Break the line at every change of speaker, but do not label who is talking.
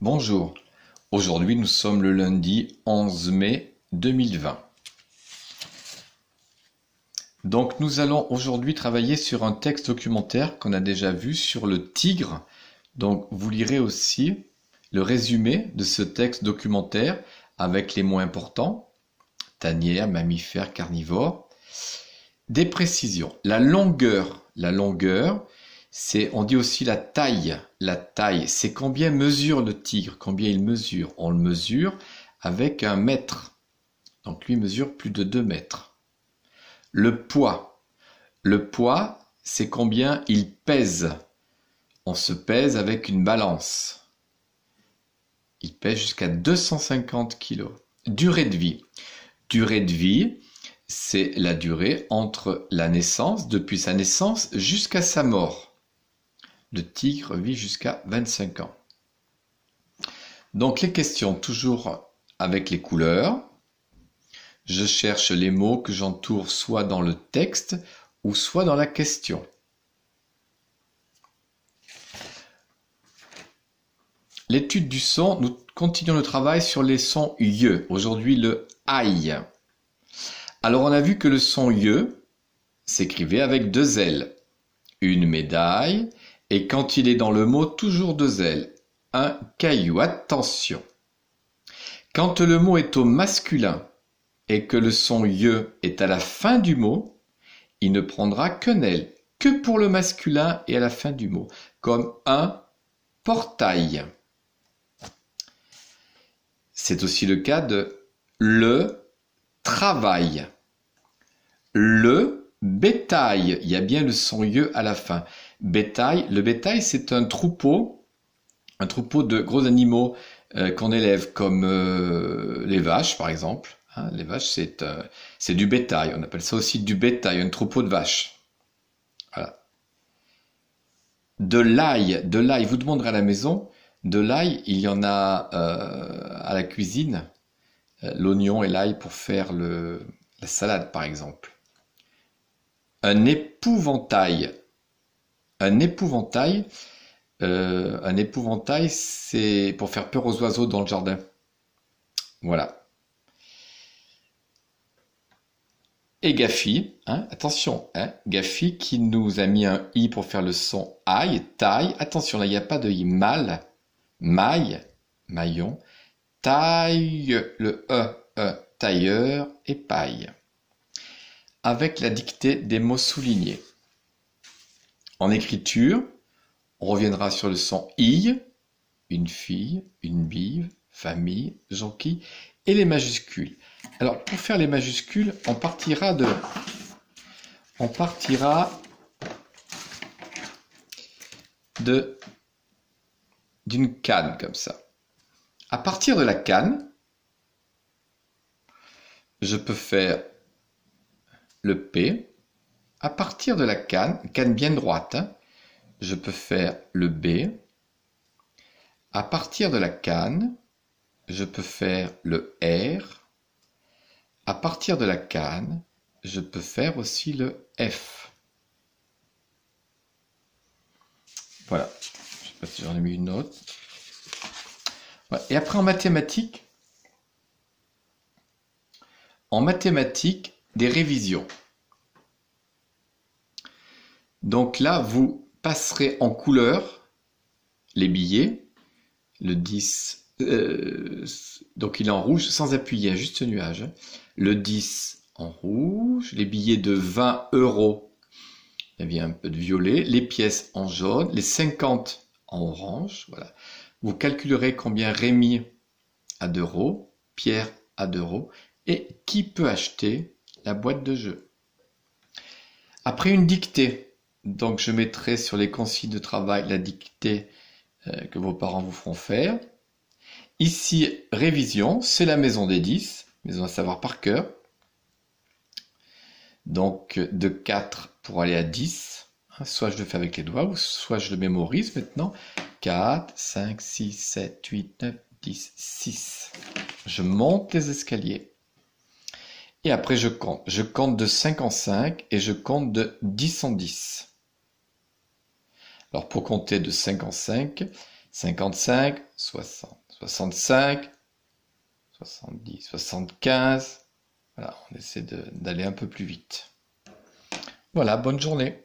Bonjour, aujourd'hui nous sommes le lundi 11 mai 2020. Donc nous allons aujourd'hui travailler sur un texte documentaire qu'on a déjà vu sur le tigre. Donc vous lirez aussi le résumé de ce texte documentaire avec les mots importants, tanière, mammifère, carnivore. Des précisions. La longueur, on dit aussi la taille. La taille, c'est combien mesure le tigre, combien il mesure. On le mesure avec un mètre. Donc lui mesure plus de 2 mètres. Le poids, c'est combien il pèse. On se pèse avec une balance. Il pèse jusqu'à 250 kg. Durée de vie, c'est la durée entre la naissance, depuis sa naissance jusqu'à sa mort. Le tigre vit jusqu'à 25 ans. Donc les questions, toujours avec les couleurs. Je cherche les mots que j'entoure soit dans le texte ou soit dans la question. L'étude du son, nous continuons le travail sur les sons yeux. Aujourd'hui le aïe. Alors on a vu que le son yeux s'écrivait avec 2 L. Une médaille et quand il est dans le mot, toujours 2 L. Un caillou. Attention. Quand le mot est au masculin et que le son yeux est à la fin du mot, il ne prendra qu'un L, que pour le masculin et à la fin du mot, comme un portail. C'est aussi le cas de le travail. Le bétail, il y a bien le son yeux à la fin. Bétail, le bétail c'est un troupeau de gros animaux qu'on élève comme les vaches par exemple. Les vaches c'est du bétail, on appelle ça aussi du bétail, un troupeau de vaches. Voilà. De l'ail, vous demanderez à la maison, de l'ail il y en a à la cuisine, l'oignon et l'ail pour faire la salade par exemple. Un épouvantail. Un épouvantail, c'est pour faire peur aux oiseaux dans le jardin. Voilà. Et Gafi, attention, Gafi qui nous a mis un i pour faire le son aïe, taille. Attention, là il n'y a pas de i. Mal, maille, maillon, taille, le tailleur et paille. Avec la dictée des mots soulignés. En écriture, on reviendra sur le son i, une fille, une bive, famille, jonquille, et les majuscules. Alors, pour faire les majuscules, on partira d'une canne comme ça. À partir de la canne, je peux faire le P. À partir de la canne bien droite, je peux faire le B. À partir de la canne, je peux faire le R. À partir de la canne, je peux faire aussi le F. Voilà. Je ne sais pas si j'en ai mis une autre. Voilà. Et après en mathématiques, des révisions. Donc là, vous passerez en couleur les billets. Le 10, donc il est en rouge sans appuyer, juste nuage. Le 10 en rouge, les billets de 20 €, il y avait un peu de violet, les pièces en jaune, les 50 en orange. Voilà. Vous calculerez combien Rémi a d'euros, Pierre a d'euros, et qui peut acheter la boîte de jeu. Après une dictée. Donc je mettrai sur les consignes de travail la dictée que vos parents vous feront faire. Ici, révision, c'est la maison des 10, maison à savoir par cœur. Donc de 4 pour aller à 10, soit je le fais avec les doigts, ou soit je le mémorise maintenant. 4, 5, 6, 7, 8, 9, 10, 6. Je monte les escaliers. Et après je compte. Je compte de 5 en 5 et je compte de 10 en 10. Alors pour compter de 5 en 5, 55, 60, 65, 70, 75. Voilà, on essaie d'aller un peu plus vite. Voilà, bonne journée.